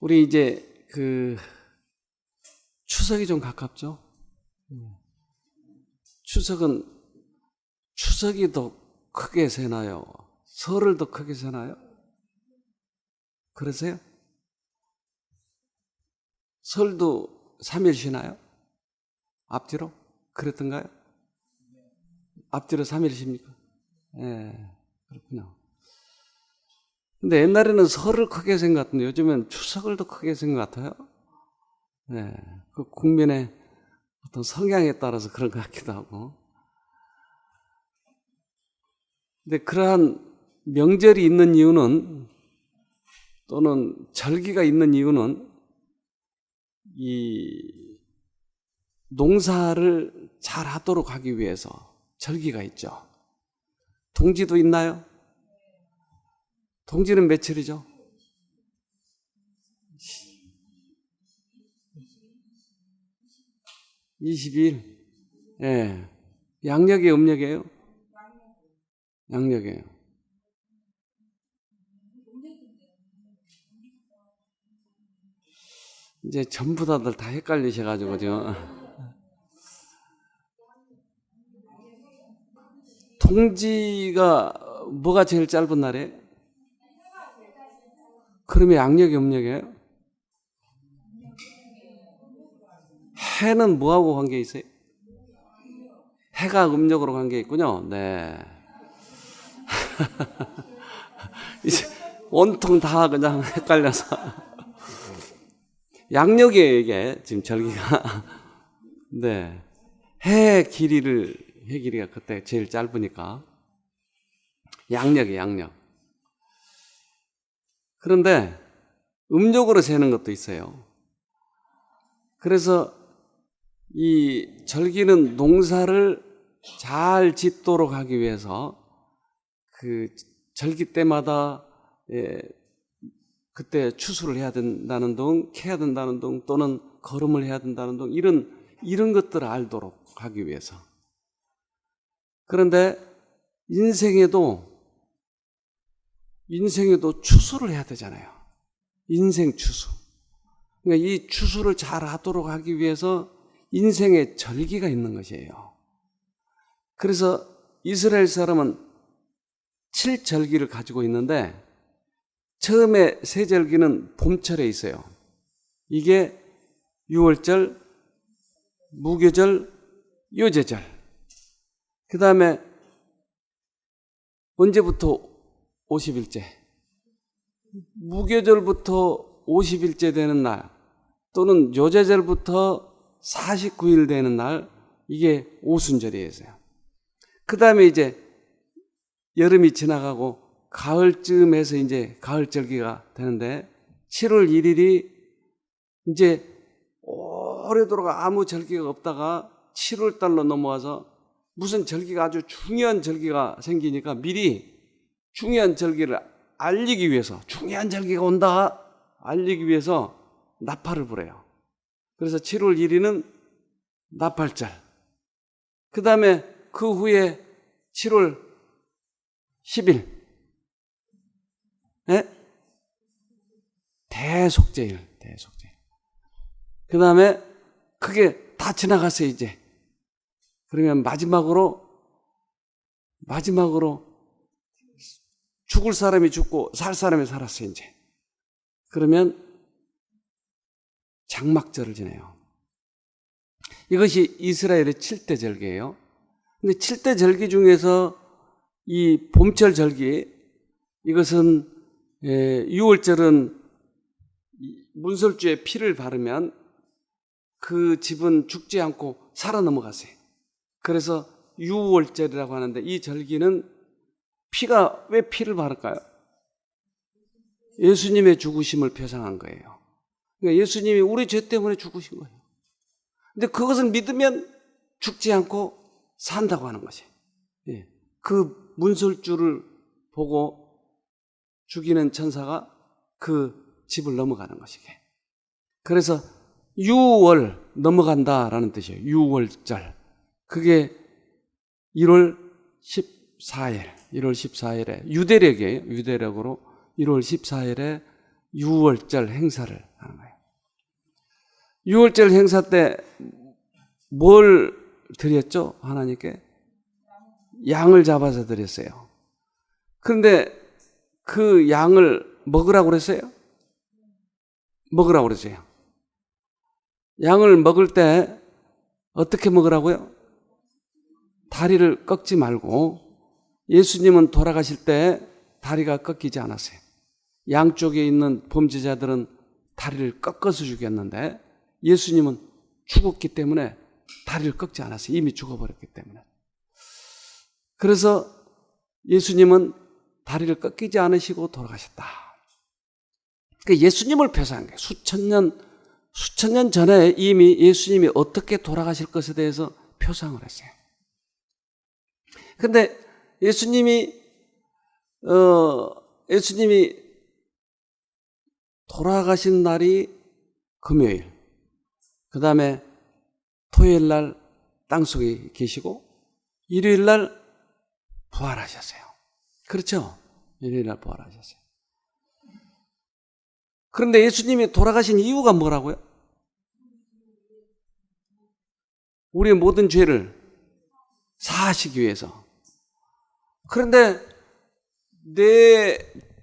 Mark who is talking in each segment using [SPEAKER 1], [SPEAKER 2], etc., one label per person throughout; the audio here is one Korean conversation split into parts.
[SPEAKER 1] 우리 이제 추석이 좀 가깝죠? 추석이 더 크게 세나요? 설을 더 크게 세나요? 그러세요? 설도 3일 쉬나요? 앞뒤로? 그랬던가요? 앞뒤로 3일 쉽니까? 예, 그렇군요. 근데 옛날에는 설을 크게 센 것 같은데 요즘엔 추석을 더 크게 센 것 같아요. 예, 그 국민의 어떤 성향에 따라서 그런 것 같기도 하고. 근데 그러한 명절이 있는 이유는, 또는 절기가 있는 이유는 이 농사를 잘 하도록 하기 위해서 절기가 있죠. 동지도 있나요? 동지는 며칠이죠? 22일. 예. 양력이에요, 음력이에요? 양력이에요. 이제 전부 다들 다 헷갈리셔가지고 지금. 동지가 뭐가 제일 짧은 날이에요? 그러면 양력이 음력이에요? 해는 뭐하고 관계 있어요? 해가 음력으로 관계 있군요. 네. 이제 온통 다 그냥 헷갈려서. 양력이에요, 이게. 지금 절기가. 네. 해 길이가 그때 제일 짧으니까. 양력이에요, 양력. 그런데 음력으로 세는 것도 있어요. 그래서 이 절기는 농사를 잘 짓도록 하기 위해서 그 절기 때마다 그때 추수를 해야 된다는 등, 캐야 된다는 등, 또는 거름을 해야 된다는 등, 이런 것들을 알도록 하기 위해서. 그런데 인생에도 추수를 해야 되잖아요. 인생 추수. 그러니까 이 추수를 잘 하도록 하기 위해서 인생의 절기가 있는 것이에요. 그래서 이스라엘 사람은 7절기를 가지고 있는데, 처음에 세 절기는 봄철에 있어요. 이게 유월절, 무교절, 요제절. 그 다음에 언제부터 50일째? 무교절부터 50일째 되는 날, 또는 요제절부터 49일 되는 날, 이게 오순절이에요. 그 다음에 이제 여름이 지나가고 가을쯤에서 이제 가을절기가 되는데, 7월 1일이 이제 오래도록 아무 절기가 없다가 7월 달로 넘어와서 무슨 절기가 아주 중요한 절기가 생기니까 미리 중요한 절기를 알리기 위해서, 중요한 절기가 온다 알리기 위해서 나팔을 불어요. 그래서 7월 1일은 나팔절. 그 다음에 그 후에 7월 10일 대속제일. 그 다음에 그게 다 지나갔어요, 이제. 그러면 마지막으로 죽을 사람이 죽고 살 사람이 살았어요, 이제. 그러면 장막절을 지내요. 이것이 이스라엘의 7대 절기예요. 근데 7대 절기 중에서 이 봄철 절기, 이것은 6월절은 문설주에 피를 바르면 그 집은 죽지 않고 살아 넘어갔어요. 그래서 6월절이라고 하는데, 이 절기는 왜 피를 바를까요? 예수님의 죽으심을 표상한 거예요. 그러니까 예수님이 우리 죄 때문에 죽으신 거예요. 근데 그것을 믿으면 죽지 않고 산다고 하는 것이에요. 그 문설주를 보고 죽이는 천사가 그 집을 넘어가는 것이게. 그래서 6월 넘어간다라는 뜻이에요. 6월절. 그게 1월 14일에 유대력이에요. 유대력으로 1월 14일에 6월절 행사를 하는 거예요. 유월절 행사 때 뭘 드렸죠? 하나님께? 양을 잡아서 드렸어요. 그런데 그 양을 먹으라고 그랬어요? 먹으라고 그랬어요. 양을 먹을 때 어떻게 먹으라고요? 다리를 꺾지 말고, 예수님은 돌아가실 때 다리가 꺾이지 않았어요. 양쪽에 있는 범죄자들은 다리를 꺾어서 죽였는데 예수님은 죽었기 때문에 다리를 꺾지 않았어요. 이미 죽어버렸기 때문에. 그래서 예수님은 다리를 꺾이지 않으시고 돌아가셨다. 그러니까 예수님을 표상한 거예요. 수천 년 전에 이미 예수님이 어떻게 돌아가실 것에 대해서 표상을 했어요. 근데 예수님이 돌아가신 날이 금요일, 그 다음에 토요일 날 땅속에 계시고 일요일 날 부활하셨어요. 그렇죠? 일요일 날 부활하셨어요. 그런데 예수님이 돌아가신 이유가 뭐라고요? 우리의 모든 죄를 사하시기 위해서. 그런데 내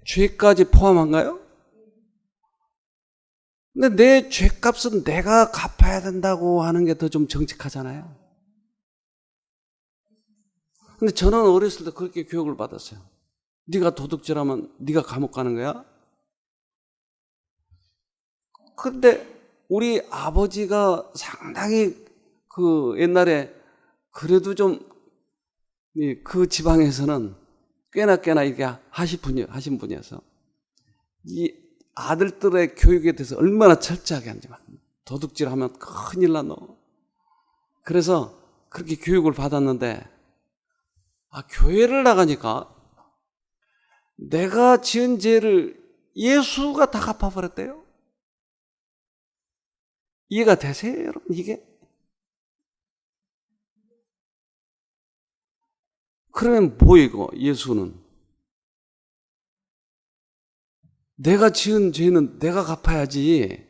[SPEAKER 1] 죄까지 포함한가요? 근데 내 죄값은 내가 갚아야 된다고 하는 게 더 좀 정직하잖아요. 근데 저는 어렸을 때 그렇게 교육을 받았어요. 네가 도둑질하면 네가 감옥 가는 거야? 근데 우리 아버지가 상당히 그 옛날에 그래도 좀 그 지방에서는 꽤나 이게 하신 분이어서 이 아들들의 교육에 대해서 얼마나 철저하게 하는지 도둑질하면 큰일 나 너. 그래서 그렇게 교육을 받았는데 교회를 나가니까 내가 지은 죄를 예수가 다 갚아버렸대요. 이해가 되세요, 여러분? 이게? 그러면 이거 예수는 내가 지은 죄는 내가 갚아야지,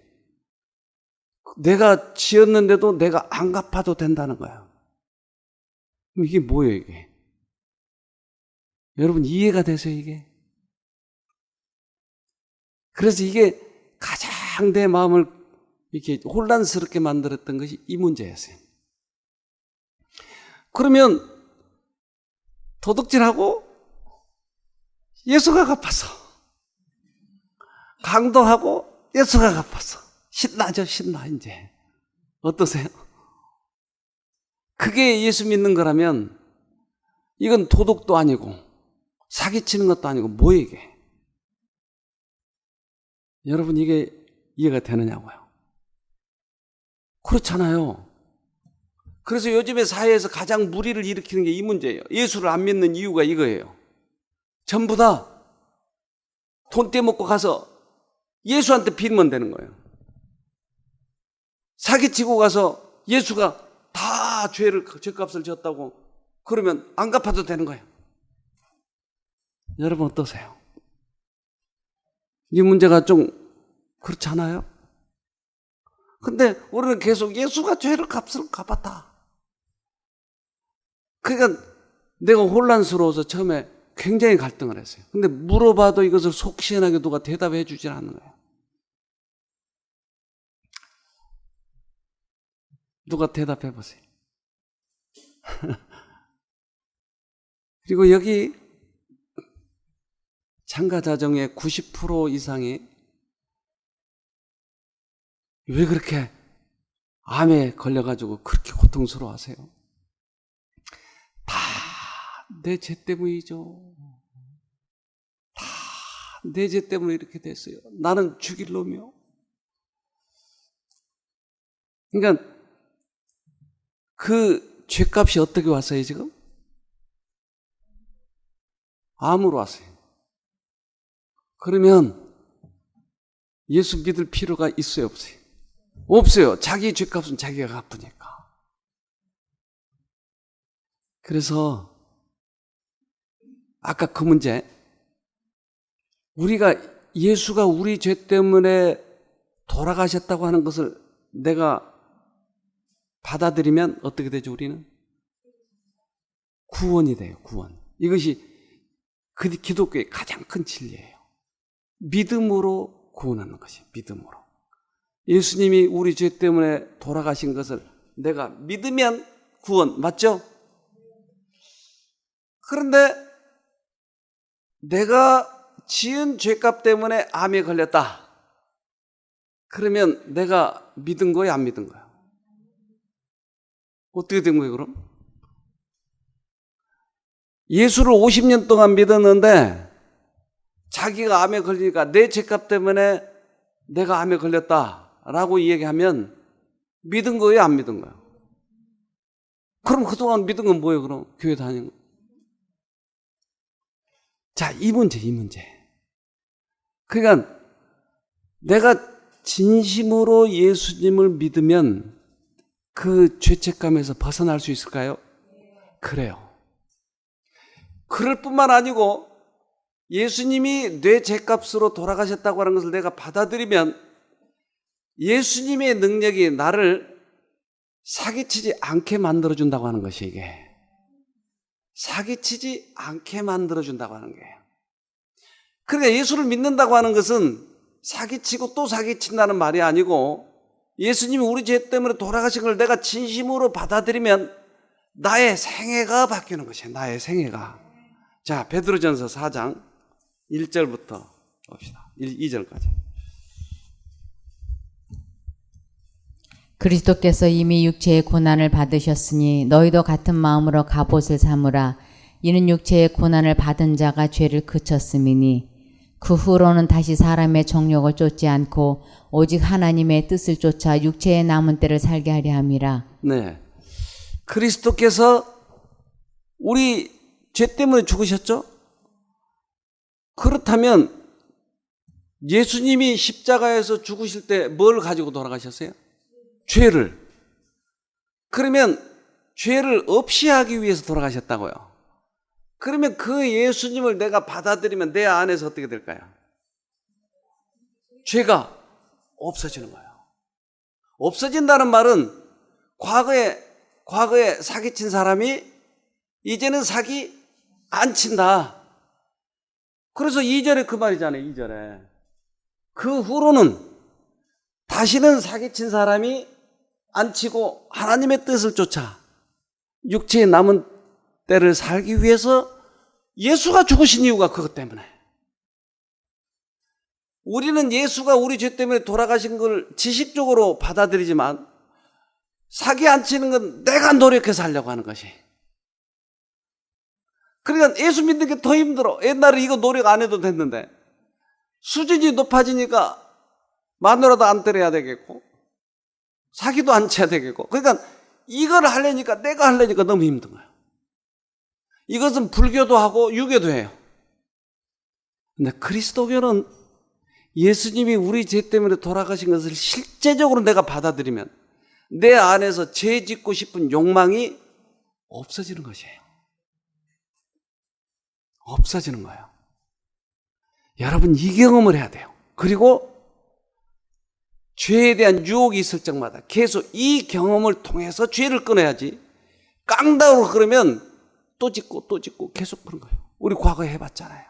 [SPEAKER 1] 내가 지었는데도 내가 안 갚아도 된다는 거야. 그럼 이게 뭐예요, 이게? 여러분 이해가 되세요, 이게? 그래서 이게 가장 내 마음을 이렇게 혼란스럽게 만들었던 것이 이 문제였어요. 그러면 도둑질하고 예수가 갚았어. 강도하고 예수가 갚았어. 신나죠, 신나, 이제. 어떠세요? 그게 예수 믿는 거라면 이건 도둑도 아니고 사기치는 것도 아니고 뭐예요, 이게? 여러분 이게 이해가 되느냐고요? 그렇잖아요. 그래서 요즘에 사회에서 가장 무리를 일으키는 게 이 문제예요. 예수를 안 믿는 이유가 이거예요. 전부 다 돈 떼먹고 가서 예수한테 빌면 되는 거예요. 사기치고 가서 예수가 다 죄값을 졌다고 그러면 안 갚아도 되는 거예요. 여러분 어떠세요? 이 문제가 좀 그렇지 않아요? 근데 우리는 계속 예수가 죄를 값을 갚았다. 그러니까 내가 혼란스러워서 처음에 굉장히 갈등을 했어요. 근데 물어봐도 이것을 속 시원하게 누가 대답해 주질 않는 거예요. 누가 대답해 보세요. 그리고 여기 참가자 중에 90% 이상이 왜 그렇게 암에 걸려가지고 그렇게 고통스러워 하세요? 다 내 죄 때문이죠. 다 내 죄 때문에 이렇게 됐어요. 나는 죽일 놈이요. 그러니까 그 죄값이 어떻게 왔어요, 지금? 암으로 왔어요. 그러면 예수 믿을 필요가 있어요, 없어요? 없어요. 자기 죄값은 자기가 갚으니까. 그래서 아까 그 문제, 예수가 우리 죄 때문에 돌아가셨다고 하는 것을 내가 받아들이면 어떻게 되죠, 우리는? 구원이 돼요, 구원. 이것이 기독교의 가장 큰 진리예요. 믿음으로 구원하는 것이에요, 믿음으로. 예수님이 우리 죄 때문에 돌아가신 것을 내가 믿으면 구원, 맞죠? 그런데 내가 지은 죄값 때문에 암에 걸렸다. 그러면 내가 믿은 거예요, 안 믿은 거예요? 어떻게 된 거예요, 그럼? 예수를 50년 동안 믿었는데 자기가 암에 걸리니까 내 죄값 때문에 내가 암에 걸렸다라고 얘기하면 믿은 거예요, 안 믿은 거예요? 그럼 그동안 믿은 건 뭐예요, 그럼? 교회 다니는 거. 자, 이 문제. 그러니까 내가 진심으로 예수님을 믿으면 그 죄책감에서 벗어날 수 있을까요? 그래요. 그럴 뿐만 아니고 예수님이 내 죄값으로 돌아가셨다고 하는 것을 내가 받아들이면 예수님의 능력이 나를 사기치지 않게 만들어준다고 하는 것이 이게. 사기치지 않게 만들어준다고 하는 거예요. 그러니까 예수를 믿는다고 하는 것은 사기치고 또 사기친다는 말이 아니고 예수님이 우리 죄 때문에 돌아가신 걸 내가 진심으로 받아들이면 나의 생애가 바뀌는 것이에요. 나의 생애가. 자, 베드로전서 4장 1절부터 봅시다. 2절까지.
[SPEAKER 2] 그리스도께서 이미 육체의 고난을 받으셨으니 너희도 같은 마음으로 갑옷을 삼으라. 이는 육체의 고난을 받은 자가 죄를 그쳤음이니 그 후로는 다시 사람의 정욕을 쫓지 않고 오직 하나님의 뜻을 쫓아 육체의 남은 때를 살게 하려 함이라.
[SPEAKER 1] 네, 그리스도께서 우리 죄 때문에 죽으셨죠? 그렇다면 예수님이 십자가에서 죽으실 때 뭘 가지고 돌아가셨어요? 죄를. 그러면 죄를 없이 하기 위해서 돌아가셨다고요. 그러면 그 예수님을 내가 받아들이면 내 안에서 어떻게 될까요? 죄가 없어지는 거예요. 없어진다는 말은 과거에 사기친 사람이 이제는 사기 안 친다. 그래서 2절에 그 말이잖아요. 2절에 그 후로는 다시는 사기친 사람이 안 치고 하나님의 뜻을 쫓아 육체의 남은 때를 살기 위해서 예수가 죽으신 이유가 그것 때문에. 우리는 예수가 우리 죄 때문에 돌아가신 걸 지식적으로 받아들이지만 사기 안 치는 건 내가 노력해서 하려고 하는 것이. 그러니까 예수 믿는 게 더 힘들어. 옛날에 이거 노력 안 해도 됐는데 수준이 높아지니까 마누라도 안 때려야 되겠고 사기도 안 쳐야 되겠고, 그러니까 이걸 하려니까 내가 하려니까 너무 힘든 거예요. 이것은 불교도 하고 유교도 해요. 근데 그리스도교는 예수님이 우리 죄 때문에 돌아가신 것을 실제적으로 내가 받아들이면 내 안에서 죄 짓고 싶은 욕망이 없어지는 것이에요. 없어지는 거예요. 여러분, 이 경험을 해야 돼요. 그리고 죄에 대한 유혹이 있을 적마다 계속 이 경험을 통해서 죄를 끊어야지. 깡다로 그러면 또 짓고 계속 그런 거예요. 우리 과거에 해봤잖아요.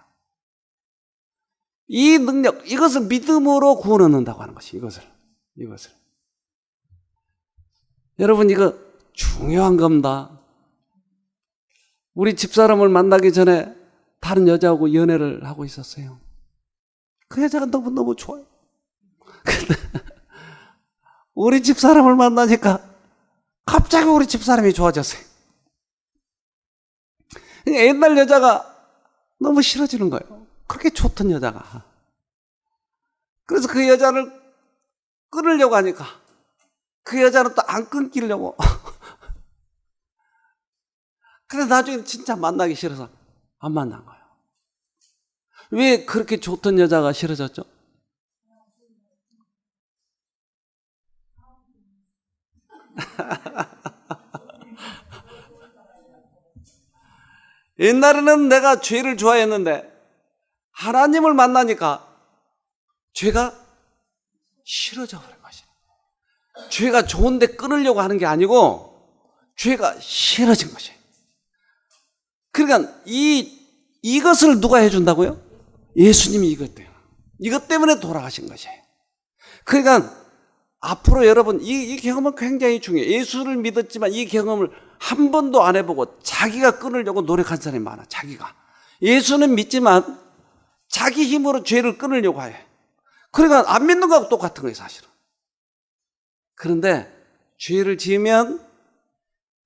[SPEAKER 1] 이 능력, 이것을 믿음으로 구원 얻는다고 하는 것이 이것을. 여러분, 이거 중요한 겁니다. 우리 집사람을 만나기 전에 다른 여자하고 연애를 하고 있었어요. 그 여자가 너무너무 좋아요. 근데 우리 집사람을 만나니까 갑자기 우리 집사람이 좋아졌어요. 옛날 여자가 너무 싫어지는 거예요. 그렇게 좋던 여자가. 그래서 그 여자를 끊으려고 하니까 그 여자는 또 안 끊기려고. 근데 나중에 진짜 만나기 싫어서 안 만난 거예요. 왜 그렇게 좋던 여자가 싫어졌죠? 옛날에는 내가 죄를 좋아했는데 하나님을 만나니까 죄가 싫어져 버린 것이에요. 죄가 좋은데 끊으려고 하는 게 아니고 죄가 싫어진 것이에요. 그러니까 이것을 누가 해준다고요? 예수님이 이것 때문에 돌아가신 것이에요. 그러니까 앞으로 여러분 이 경험은 굉장히 중요해요. 예수를 믿었지만 이 경험을 한 번도 안 해보고 자기가 끊으려고 노력한 사람이 많아. 자기가. 예수는 믿지만 자기 힘으로 죄를 끊으려고 해. 그러니까 안 믿는 거하고 똑같은 거예요, 사실은. 그런데 죄를 지으면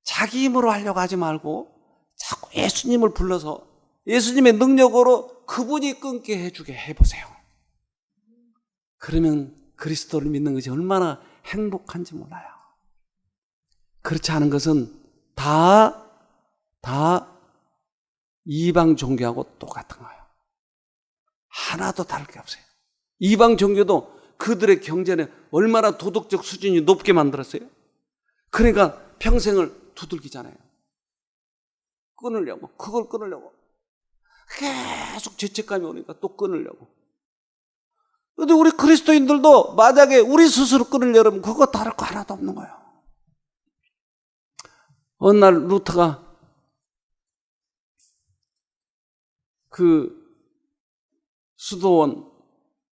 [SPEAKER 1] 자기 힘으로 하려고 하지 말고 자꾸 예수님을 불러서 예수님의 능력으로 그분이 끊게 해주게 해보세요. 그러면 그리스도를 믿는 것이 얼마나 행복한지 몰라요. 그렇지 않은 것은 다 이방 종교하고 똑같은 거예요. 하나도 다를 게 없어요. 이방 종교도 그들의 경전에 얼마나 도덕적 수준이 높게 만들었어요. 그러니까 평생을 두들기잖아요. 그걸 끊으려고. 계속 죄책감이 오니까 또 끊으려고. 그런데 우리 그리스도인들도 만약에 우리 스스로 끊으려면 그거 다를 거 하나도 없는 거예요. 어느 날 루터가 그 수도원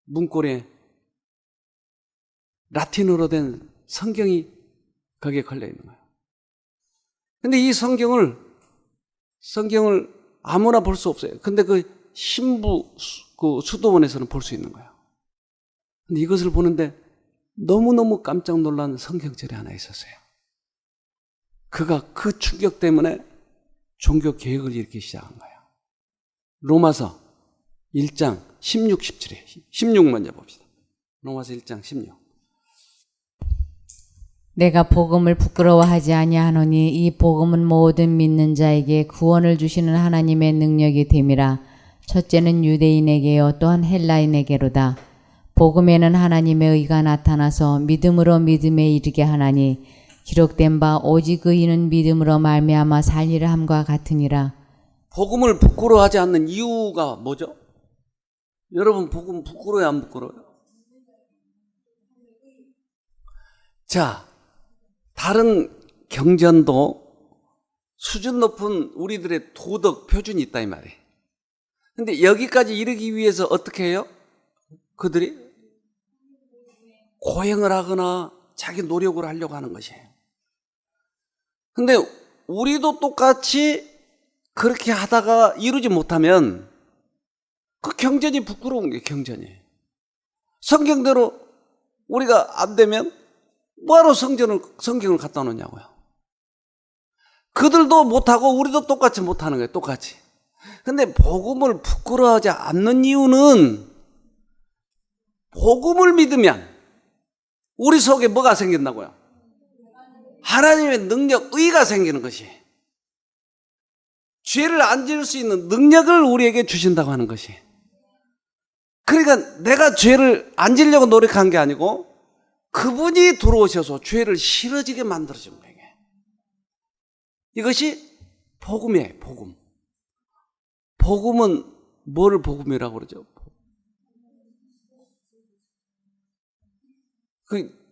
[SPEAKER 1] 문고리에 라틴어로 된 성경이 거기에 걸려 있는 거예요. 근데 이 성경을 아무나 볼 수 없어요. 근데 그 신부 그 수도원에서는 볼 수 있는 거예요. 근데 이것을 보는데 너무너무 깜짝 놀란 성경절이 하나 있었어요. 그가 그 충격 때문에 종교 개혁을 일으키기 시작한 거예요. 로마서 1장 16, 17에 16 먼저 봅시다. 로마서 1장 16.
[SPEAKER 2] 내가 복음을 부끄러워하지 아니하노니 이 복음은 모든 믿는 자에게 구원을 주시는 하나님의 능력이 됨이라. 첫째는 유대인에게요 또한 헬라인에게로다. 복음에는 하나님의 의가 나타나서 믿음으로 믿음에 이르게 하나니 기록된 바 오직 의인은 믿음으로 말미암아 살리라 함과 같으니라.
[SPEAKER 1] 복음을 부끄러워하지 않는 이유가 뭐죠? 여러분 복음 부끄러워요, 안 부끄러워요? 자, 다른 경전도 수준 높은 우리들의 도덕 표준이 있다 이 말이에요. 근데 여기까지 이르기 위해서 어떻게 해요? 그들이 고행을 하거나 자기 노력을 하려고 하는 것이에요. 근데 우리도 똑같이 그렇게 하다가 이루지 못하면 그 경전이 부끄러운 게 경전이에요. 성경대로 우리가 안 되면 뭐하러 성경을 갖다 놓냐고요. 그들도 못하고 우리도 똑같이 못하는 거예요. 똑같이. 근데 복음을 부끄러워하지 않는 이유는 복음을 믿으면 우리 속에 뭐가 생긴다고요? 하나님의 능력, 의가 생기는 것이. 죄를 안 지을 수 있는 능력을 우리에게 주신다고 하는 것이. 그러니까 내가 죄를 안 지으려고 노력한 게 아니고 그분이 들어오셔서 죄를 싫어지게 만들어준 거예요. 이것이 복음이에요, 복음. 복음은 뭐를 복음이라고 그러죠?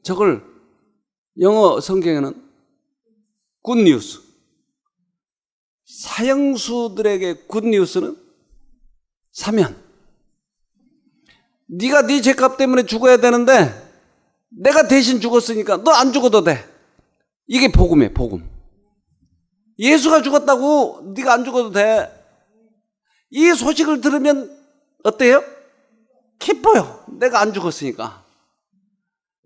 [SPEAKER 1] 저걸 영어 성경에는 굿뉴스. 사형수들에게 굿뉴스는 사면. 네가 네 죄값 때문에 죽어야 되는데 내가 대신 죽었으니까 너 안 죽어도 돼. 이게 복음이에요, 복음. 예수가 죽었다고 네가 안 죽어도 돼. 이 소식을 들으면 어때요? 기뻐요. 내가 안 죽었으니까.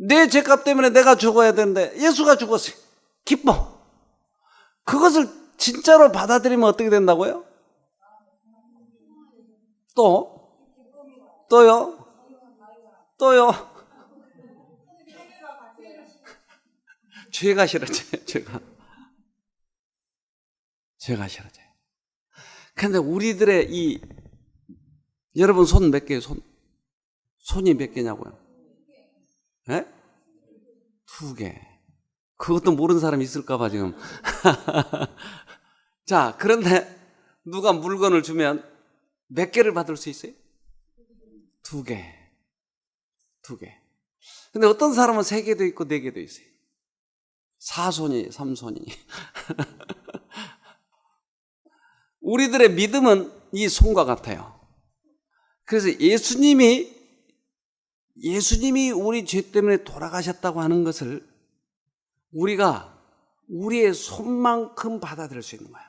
[SPEAKER 1] 내 죄값 때문에 내가 죽어야 되는데 예수가 죽었어요. 기뻐. 그것을 진짜로 받아들이면 어떻게 된다고요? 또요? 죄가 싫어져요, 죄가 싫어져요. 근데 우리들의 여러분 손 몇 개예요, 손이 몇 개냐고요? 네? 2개. 그것도 모르는 사람이 있을까봐 지금. 자, 그런데 누가 물건을 주면 몇 개를 받을 수 있어요? 2개. 근데 어떤 사람은 3개도 있고 4개도 있어요. 4손이, 3손이. 우리들의 믿음은 이 손과 같아요. 그래서 예수님이 우리 죄 때문에 돌아가셨다고 하는 것을 우리가 우리의 손만큼 받아들일 수 있는 거예요.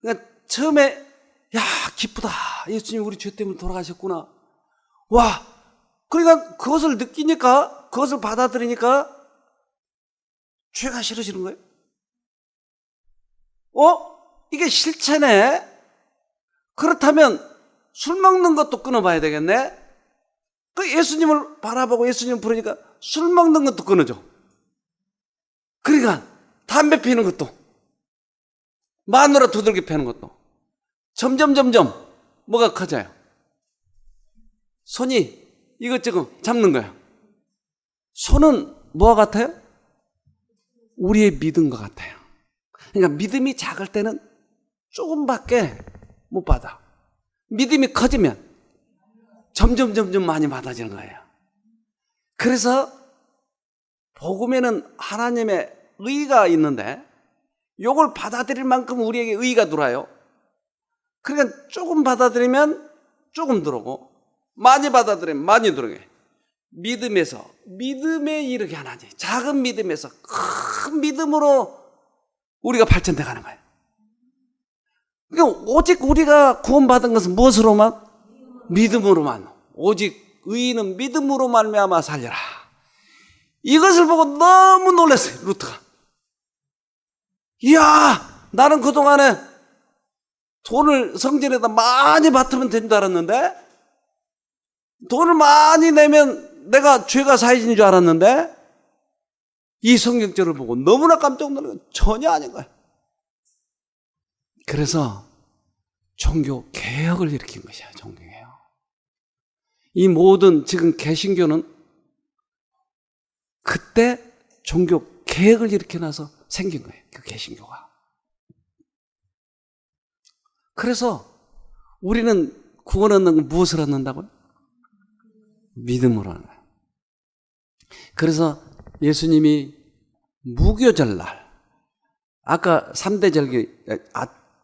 [SPEAKER 1] 그러니까 처음에 야 기쁘다, 예수님이 우리 죄 때문에 돌아가셨구나. 와, 그러니까 그것을 느끼니까, 그것을 받아들이니까 죄가 싫어지는 거예요. 이게 실체네. 그렇다면 술 먹는 것도 끊어봐야 되겠네. 그 예수님을 바라보고 예수님을 부르니까 술 먹는 것도 끊어져. 그러니까 담배 피우는 것도, 마누라 두들겨 패는 것도 점점 뭐가 커져요? 손이 이것저것 잡는 거예요. 손은 뭐와 같아요? 우리의 믿음과 같아요. 그러니까 믿음이 작을 때는 조금밖에 못 받아. 믿음이 커지면 점점 많이 받아지는 거예요. 그래서 복음에는 하나님의 의가 있는데 이걸 받아들일 만큼 우리에게 의가 들어와요. 그러니까 조금 받아들이면 조금 들어오고, 많이 받아들이면 많이 들어오게. 믿음에 이르게 하나니, 작은 믿음에서 큰 믿음으로 우리가 발전돼 가는 거예요. 그러니까 오직 우리가 구원받은 것은 무엇으로만? 믿음으로만. 오직 의인은 믿음으로 말미암아 살리라. 이것을 보고 너무 놀랐어요, 루트가. 이야, 나는 그동안에 돈을 성전에다 많이 받으면 된 줄 알았는데, 돈을 많이 내면 내가 죄가 사해지는 줄 알았는데, 이 성경절을 보고 너무나 깜짝 놀란 건 전혀 아닌 거예요. 그래서 종교 개혁을 일으킨 것이야, 종교개혁. 이 모든 지금 개신교는 그때 종교 개혁을 일으켜놔서 생긴 거예요, 그 개신교가. 그래서 우리는 구원 얻는 건 무엇을 얻는다고요? 믿음으로 하는 거예요. 그래서 예수님이 무교절날, 아까 3대 절기,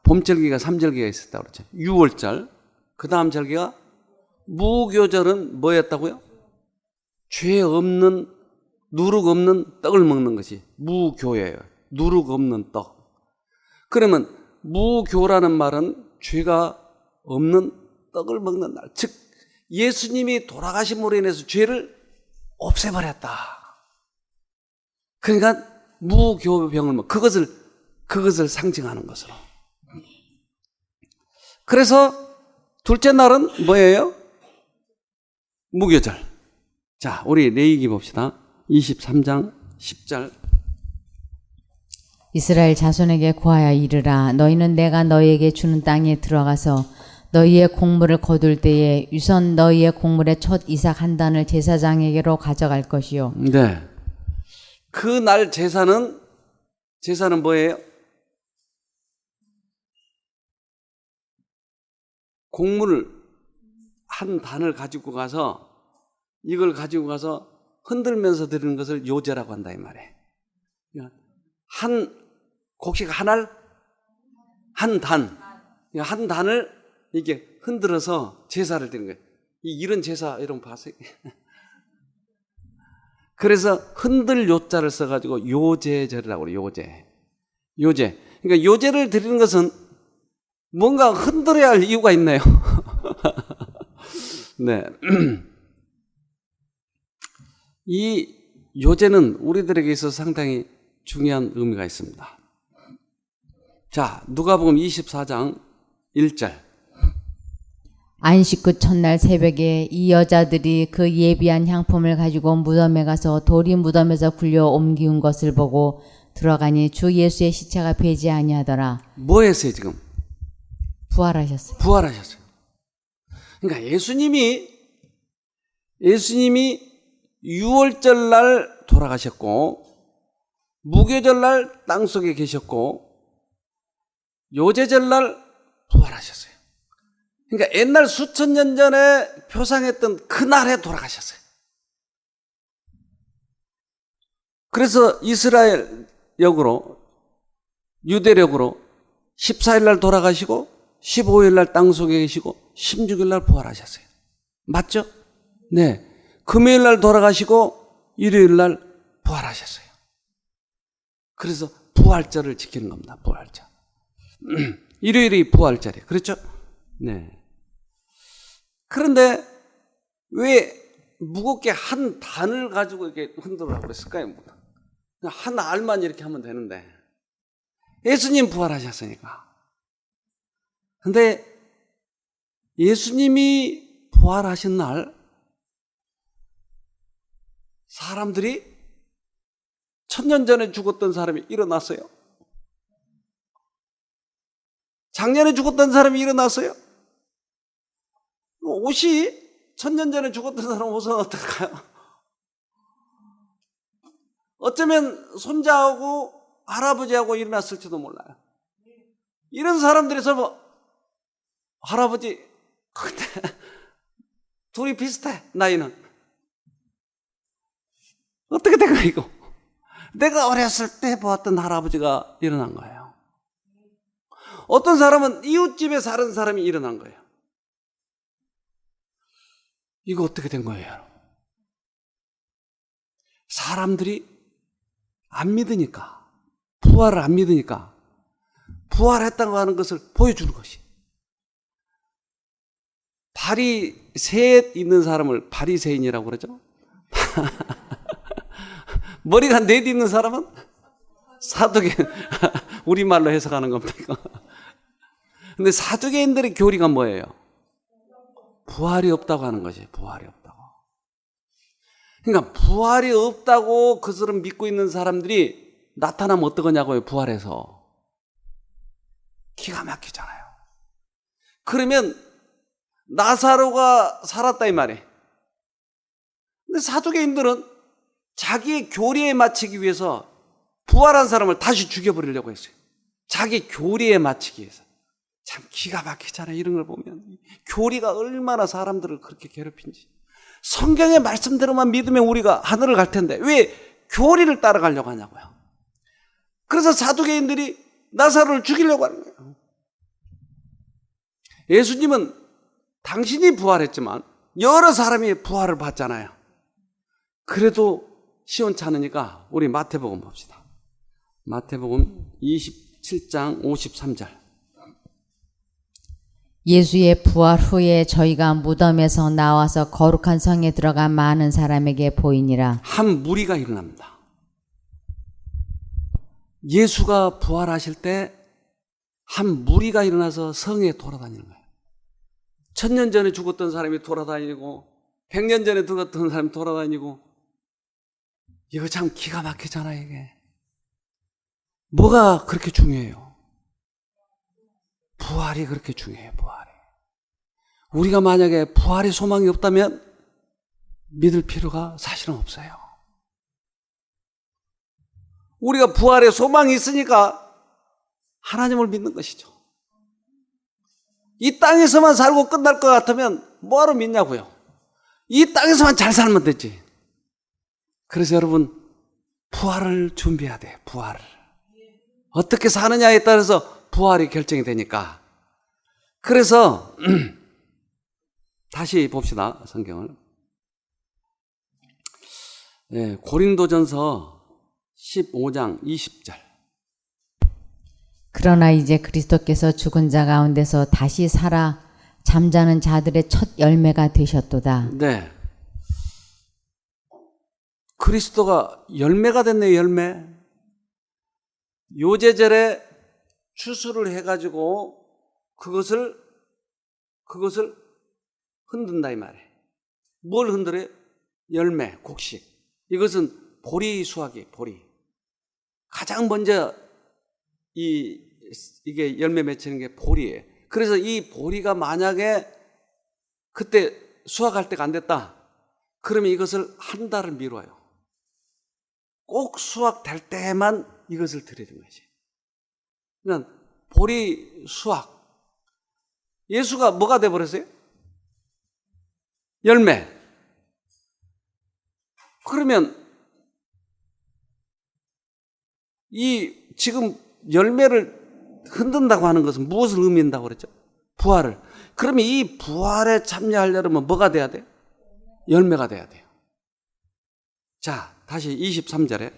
[SPEAKER 1] 봄절기가 3절기가 있었다고 그랬죠. 6월절, 그 다음 절기가 무교절은 뭐였다고요? 죄 없는, 누룩 없는 떡을 먹는 것이 무교예요. 누룩 없는 떡. 그러면 무교라는 말은 죄가 없는 떡을 먹는 날, 즉 예수님이 돌아가심으로 인해서 죄를 없애버렸다. 그러니까 무교병을 먹, 그것을 상징하는 것으로. 그래서 둘째 날은 뭐예요? 무교절. 자, 우리 레위기 봅시다. 23장 10절.
[SPEAKER 2] 이스라엘 자손에게 고하여 이르라. 너희는 내가 너희에게 주는 땅에 들어가서 너희의 곡물을 거둘 때에 유선 너희의 곡물의 첫 이삭 한 단을 제사장에게로 가져갈 것이요.
[SPEAKER 1] 네. 그 날 제사는 뭐예요? 곡물을 한 단을 가지고 가서, 이걸 가지고 가서 흔들면서 드리는 것을 요제라고 한다 이 말이에요. 곡식 한 알, 한 단을 이렇게 흔들어서 제사를 드리는 거예요. 이런 제사 이런 거 봤어요? 그래서 흔들 요자를 써가지고 요제절이라고 그래요. 요제. 그러니까 요제를 드리는 것은 뭔가 흔들어야 할 이유가 있네요. 네. 이 요제는 우리들에게 있어서 상당히 중요한 의미가 있습니다. 자, 누가복음 24장 1절.
[SPEAKER 2] 안식 그 첫날 새벽에 이 여자들이 그 예비한 향품을 가지고 무덤에 가서 돌이 무덤에서 굴려 옮기운 것을 보고 들어가니 주 예수의 시체가 배지 아니하더라.
[SPEAKER 1] 뭐 했어요 지금?
[SPEAKER 2] 부활하셨어요.
[SPEAKER 1] 그러니까 예수님이 6월절 날 돌아가셨고, 무교절 날 땅속에 계셨고, 요제절 날 부활하셨어요. 그러니까 옛날 수천 년 전에 표상했던 그날에 돌아가셨어요. 그래서 이스라엘 역으로, 유대력으로 14일 날 돌아가시고 15일 날 땅속에 계시고 16일 날 부활하셨어요. 맞죠? 네. 금요일 날 돌아가시고 일요일 날 부활하셨어요. 그래서 부활절을 지키는 겁니다. 부활절. 일요일이 부활절이에요. 그렇죠? 네. 그런데 왜 무겁게 한 단을 가지고 이렇게 흔들으라고 그랬을까요? 한 알만 이렇게 하면 되는데. 예수님 부활하셨으니까. 근데 예수님이 부활하신 날 사람들이 1000년 전에 죽었던 사람이 일어났어요? 작년에 죽었던 사람이 일어났어요? 옷이 1000년 전에 죽었던 사람 옷은 어떨까요? 어쩌면 손자하고 할아버지하고 일어났을지도 몰라요. 이런 사람들에서 뭐 할아버지 근데 둘이 비슷해 나이는. 어떻게 된 거야 이거? 내가 어렸을 때 보았던 할아버지가 일어난 거예요. 어떤 사람은 이웃집에 사는 사람이 일어난 거예요. 이거 어떻게 된 거예요? 사람들이 안 믿으니까, 부활을 안 믿으니까 부활했다고 하는 것을 보여주는 것이. 발이 셋 있는 사람을 바리새인이라고 그러죠. 머리가 넷 있는 사람은 사두개인. 우리말로 해석하는 겁니다. 근데 사두개인들의 교리가 뭐예요? 부활이 없다고 하는 거지. 부활이 없다고. 그러니까 부활이 없다고 그것을 믿고 있는 사람들이 나타나면 어떠냐고요. 부활해서 기가 막히잖아요. 그러면 나사로가 살았다 이 말이에요. 근데 사두개인들은 자기의 교리에 맞추기 위해서 부활한 사람을 다시 죽여버리려고 했어요. 자기 교리에 맞추기 위해서. 참 기가 막히잖아요. 이런 걸 보면 교리가 얼마나 사람들을 그렇게 괴롭힌지. 성경의 말씀대로만 믿으면 우리가 하늘을 갈 텐데 왜 교리를 따라가려고 하냐고요. 그래서 사두개인들이 나사로를 죽이려고 하는 거예요. 예수님은 당신이 부활했지만 여러 사람이 부활을 받잖아요. 그래도 시원찮으니까 우리 마태복음 봅시다. 마태복음 27장 53절.
[SPEAKER 2] 예수의 부활 후에 저희가 무덤에서 나와서 거룩한 성에 들어간 많은 사람에게 보이니라.
[SPEAKER 1] 한 무리가 일어납니다. 예수가 부활하실 때 한 무리가 일어나서 성에 돌아다니는 거예요. 1000년 전에 죽었던 사람이 돌아다니고 100년 전에 죽었던 사람이 돌아다니고. 이거 참 기가 막히잖아요. 이게 뭐가 그렇게 중요해요? 부활이 그렇게 중요해요. 부활이. 우리가 만약에 부활의 소망이 없다면 믿을 필요가 사실은 없어요. 우리가 부활의 소망이 있으니까 하나님을 믿는 것이죠. 이 땅에서만 살고 끝날 것 같으면 뭐하러 믿냐고요. 이 땅에서만 잘 살면 되지. 그래서 여러분 부활을 준비해야 돼요. 부활을. 어떻게 사느냐에 따라서 부활이 결정이 되니까. 그래서 다시 봅시다. 성경을. 네, 고린도전서 15장 20절.
[SPEAKER 2] 그러나 이제 그리스도께서 죽은 자 가운데서 다시 살아 잠자는 자들의 첫 열매가 되셨도다.
[SPEAKER 1] 네. 그리스도가 열매가 됐네. 열매. 요제절에 추수를 해가지고 그것을 흔든다 이 말이에요. 뭘 흔들어요? 열매, 곡식. 이것은 보리 수확이에요. 보리. 가장 먼저 이게 열매 맺히는 게 보리예요. 그래서 이 보리가 만약에 그때 수확할 때가 안 됐다. 그러면 이것을 한 달을 미뤄요. 꼭 수확될 때만 이것을 드려야 되는 거지. 그러니까 보리 수확. 예수가 뭐가 돼버렸어요? 열매. 그러면 이 지금 열매를 흔든다고 하는 것은 무엇을 의미한다고 그랬죠? 부활을. 그러면 이 부활에 참여하려면 뭐가 돼야 돼요? 열매가 돼야 돼요. 자, 다시 23절에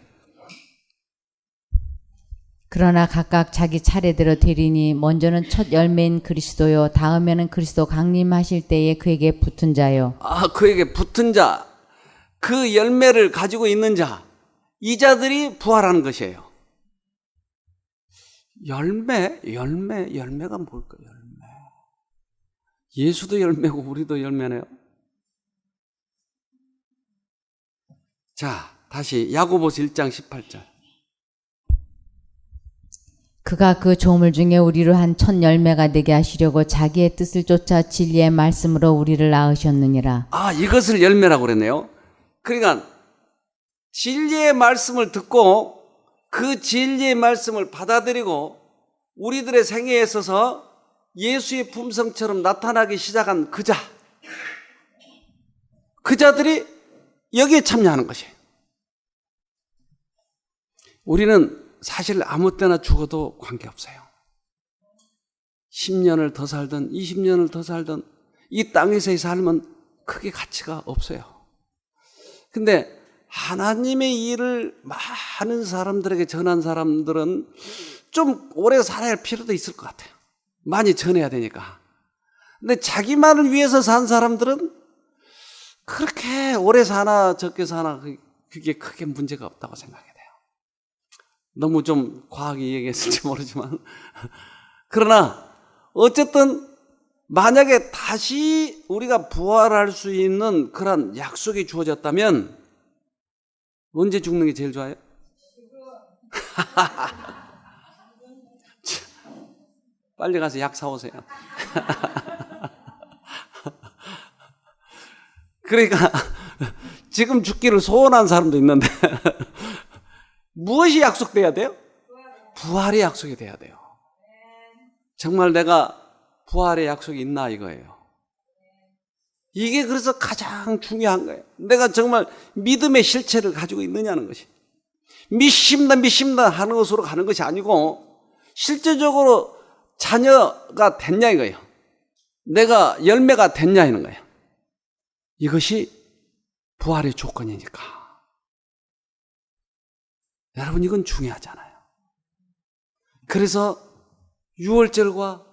[SPEAKER 2] 그러나 각각 자기 차례대로 되리니 먼저는 첫 열매인 그리스도요 다음에는 그리스도 강림하실 때에 그에게 붙은 자요.
[SPEAKER 1] 그에게 붙은 자, 그 열매를 가지고 있는 자, 이 자들이 부활하는 것이에요. 열매가 뭘까요? 열매. 예수도 열매고 우리도 열매네요. 자, 다시 야고보서 1장 18절.
[SPEAKER 2] 그가 그 조물 중에 우리로 한 첫 열매가 되게 하시려고 자기의 뜻을 쫓아 진리의 말씀으로 우리를 낳으셨느니라.
[SPEAKER 1] 이것을 열매라고 그랬네요. 그러니까 진리의 말씀을 듣고 그 진리의 말씀을 받아들이고 우리들의 생애에 있어서 예수의 품성처럼 나타나기 시작한 그자들이 여기에 참여하는 것이에요. 우리는 사실 아무 때나 죽어도 관계없어요. 10년을 더 살든 20년을 더 살든 이 땅에서의 삶은 크게 가치가 없어요. 근데 하나님의 일을 많은 사람들에게 전한 사람들은 좀 오래 살아야 할 필요도 있을 것 같아요. 많이 전해야 되니까. 근데 자기만을 위해서 산 사람들은 그렇게 오래 사나 적게 사나 그게 크게 문제가 없다고 생각이 돼요. 너무 좀 과하게 얘기했을지 모르지만 그러나 어쨌든 만약에 다시 우리가 부활할 수 있는 그런 약속이 주어졌다면 언제 죽는 게 제일 좋아요? 빨리 가서 약 사오세요. 그러니까 지금 죽기를 소원한 사람도 있는데 무엇이 약속돼야 돼요? 부활의 약속이 돼야 돼요. 정말 내가 부활의 약속이 있나 이거예요. 이게 그래서 가장 중요한 거예요. 내가 정말 믿음의 실체를 가지고 있느냐는 것이. 믿습니다 하는 것으로 가는 것이 아니고 실제적으로 자녀가 됐냐 이거예요. 내가 열매가 됐냐 하는 거예요. 이것이 부활의 조건이니까. 여러분 이건 중요하잖아요. 그래서 유월절과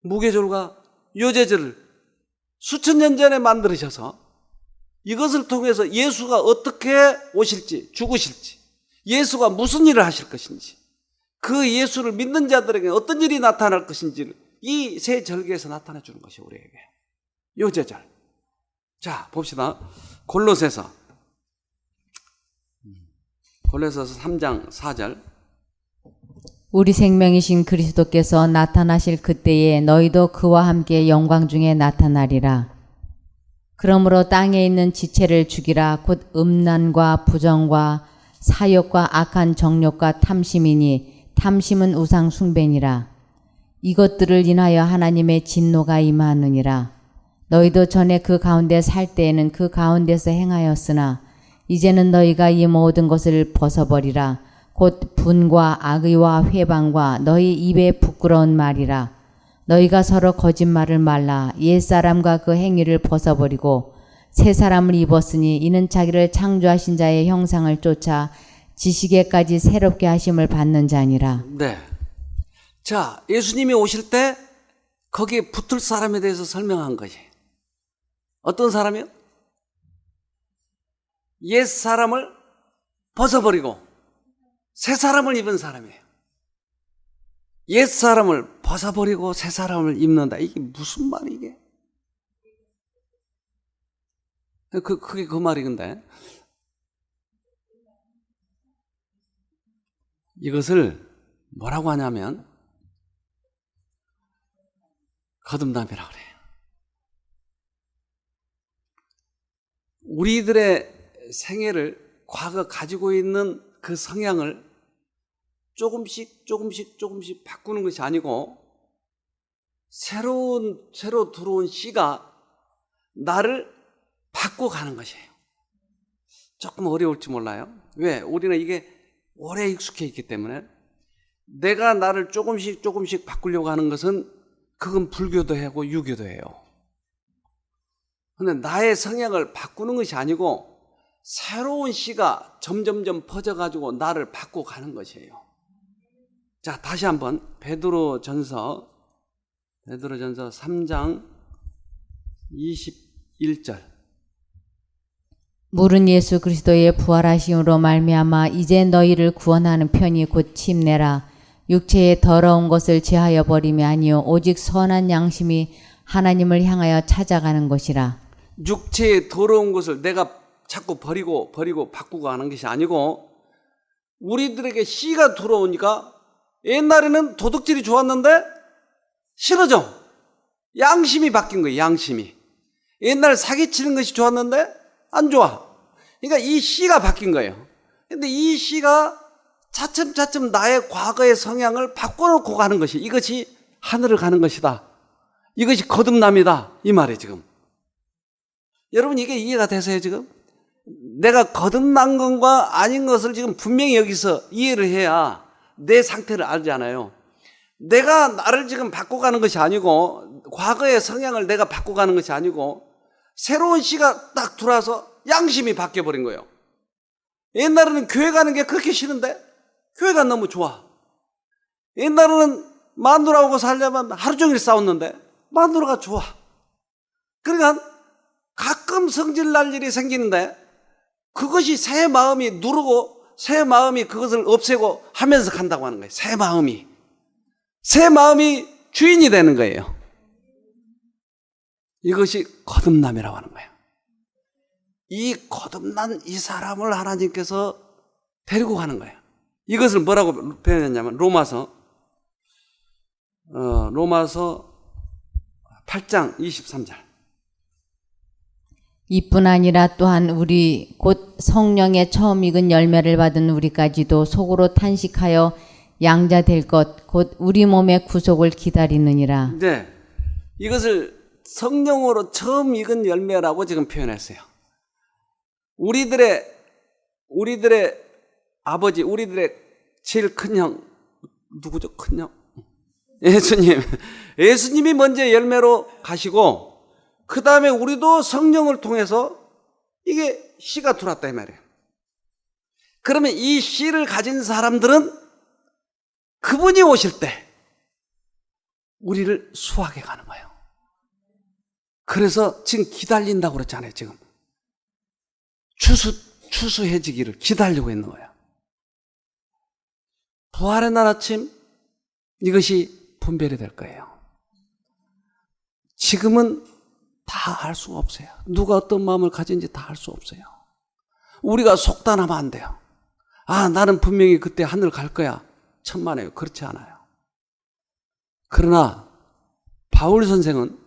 [SPEAKER 1] 무교절과 요제절을 수천 년 전에 만들으셔서 이것을 통해서 예수가 어떻게 오실지 죽으실지 예수가 무슨 일을 하실 것인지 그 예수를 믿는 자들에게 어떤 일이 나타날 것인지를 이 세 절기에서 나타내 주는 것이 우리에게 요제절. 자 봅시다. 골로새서 3장 4절.
[SPEAKER 2] 우리 생명이신 그리스도께서 나타나실 그때에 너희도 그와 함께 영광 중에 나타나리라. 그러므로 땅에 있는 지체를 죽이라. 곧 음란과 부정과 사욕과 악한 정욕과 탐심이니 탐심은 우상 숭배니라. 이것들을 인하여 하나님의 진노가 임하느니라. 너희도 전에 그 가운데 살 때에는 그 가운데서 행하였으나 이제는 너희가 이 모든 것을 벗어버리라. 곧 분과 악의와 회방과 너희 입에 부끄러운 말이라. 너희가 서로 거짓말을 말라. 옛사람과 그 행위를 벗어버리고 새 사람을 입었으니 이는 자기를 창조하신 자의 형상을 쫓아 지식에까지 새롭게 하심을 받는 자니라.
[SPEAKER 1] 네. 자, 예수님이 오실 때 거기에 붙을 사람에 대해서 설명한 것이 어떤 사람이요? 옛 사람을 벗어버리고 새 사람을 입은 사람이에요. 옛 사람을 벗어버리고 새 사람을 입는다. 이게 무슨 말이 이게? 그게 그 말이 근데 이것을 뭐라고 하냐면 거듭남이라고 그래요. 우리들의 생애를 과거 가지고 있는 그 성향을 조금씩 바꾸는 것이 아니고 새로 들어온 씨가 나를 바꿔가는 것이에요. 조금 어려울지 몰라요. 왜? 우리는 이게 오래 익숙해 있기 때문에. 내가 나를 조금씩 바꾸려고 하는 것은 그건 불교도 하고 유교도 해요. 그런데 나의 성향을 바꾸는 것이 아니고 새로운 씨가 점점점 퍼져가지고 나를 바꿔가는 것이에요. 자, 다시 한번 베드로전서 3장 21절.
[SPEAKER 2] 물은 예수 그리스도의 부활하심으로 말미암아 이제 너희를 구원하는 편이 곧 침례라. 육체의 더러운 것을 제하여 버림이 아니요 오직 선한 양심이 하나님을 향하여 찾아가는 것이라.
[SPEAKER 1] 육체의 더러운 것을 내가 자꾸 버리고 바꾸고 하는 것이 아니고 우리들에게 씨가 들어오니까 옛날에는 도둑질이 좋았는데 싫어져. 양심이 바뀐 거예요. 양심이. 옛날 사기치는 것이 좋았는데 안 좋아. 그러니까 이 씨가 바뀐 거예요. 근데 이 씨가 차츰 나의 과거의 성향을 바꿔놓고 가는 것이, 이것이 하늘을 가는 것이다. 이것이 거듭남이다. 이 말이에요, 지금. 여러분, 이게 이해가 되세요, 지금? 내가 거듭난 것과 아닌 것을 지금 분명히 여기서 이해를 해야 내 상태를 알잖아요. 내가 나를 지금 바꿔가는 것이 아니고, 과거의 성향을 내가 바꿔가는 것이 아니고, 새로운 씨가 딱 들어와서 양심이 바뀌어버린 거예요. 옛날에는 교회 가는 게 그렇게 싫은데 교회가 너무 좋아. 옛날에는 마누라하고 살려면 하루 종일 싸웠는데 마누라가 좋아. 그러니까 가끔 성질 날 일이 생기는데 그것이 새 마음이 누르고 새 마음이 그것을 없애고 하면서 간다고 하는 거예요. 새 마음이 주인이 되는 거예요. 이것이 거듭남이라고 하는 거예요. 이 거듭난 이 사람을 하나님께서 데리고 가는 거예요. 이것을 뭐라고 표현했냐면 로마서 8장 23절.
[SPEAKER 2] 이뿐 아니라 또한 우리 곧 성령의 처음 익은 열매를 받은 우리까지도 속으로 탄식하여 양자 될 것 곧 우리 몸의 구속을 기다리느니라.
[SPEAKER 1] 네, 이것을 성령으로 처음 익은 열매라고 지금 표현했어요. 우리들의 아버지, 우리들의 제일 큰 형, 누구죠? 큰 형? 예수님이 먼저 열매로 가시고, 그 다음에 우리도 성령을 통해서 이게 씨가 들어왔다 이 말이에요. 그러면 이 씨를 가진 사람들은 그분이 오실 때 우리를 수하게 가는 거예요. 그래서 지금 기다린다고 그랬잖아요. 지금 추수해지기를 기다리고 있는 거예요. 부활의 날 아침 이것이 분별이 될 거예요. 지금은 다 알 수가 없어요. 누가 어떤 마음을 가진지 다 알 수 없어요. 우리가 속단하면 안 돼요. 아, 나는 분명히 그때 하늘 갈 거야. 천만에요. 그렇지 않아요. 그러나 바울 선생은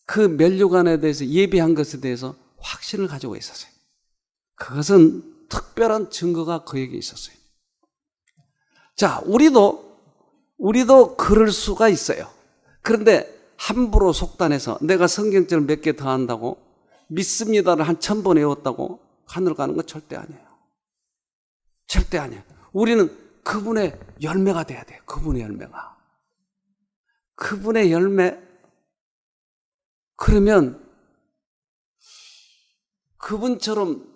[SPEAKER 1] 그 면류관에 대해서 예비한 것에 대해서 확신을 가지고 있었어요. 그것은 특별한 증거가 그에게 있었어요. 자, 우리도 그럴 수가 있어요. 그런데 함부로 속단해서 내가 성경절 몇 개 더 한다고 믿습니다를 한 1000번 외웠다고 하늘 가는 건 절대 아니에요. 절대 아니에요. 우리는 그분의 열매가 돼야 돼요. 그분의 열매가. 그분의 열매. 그러면 그분처럼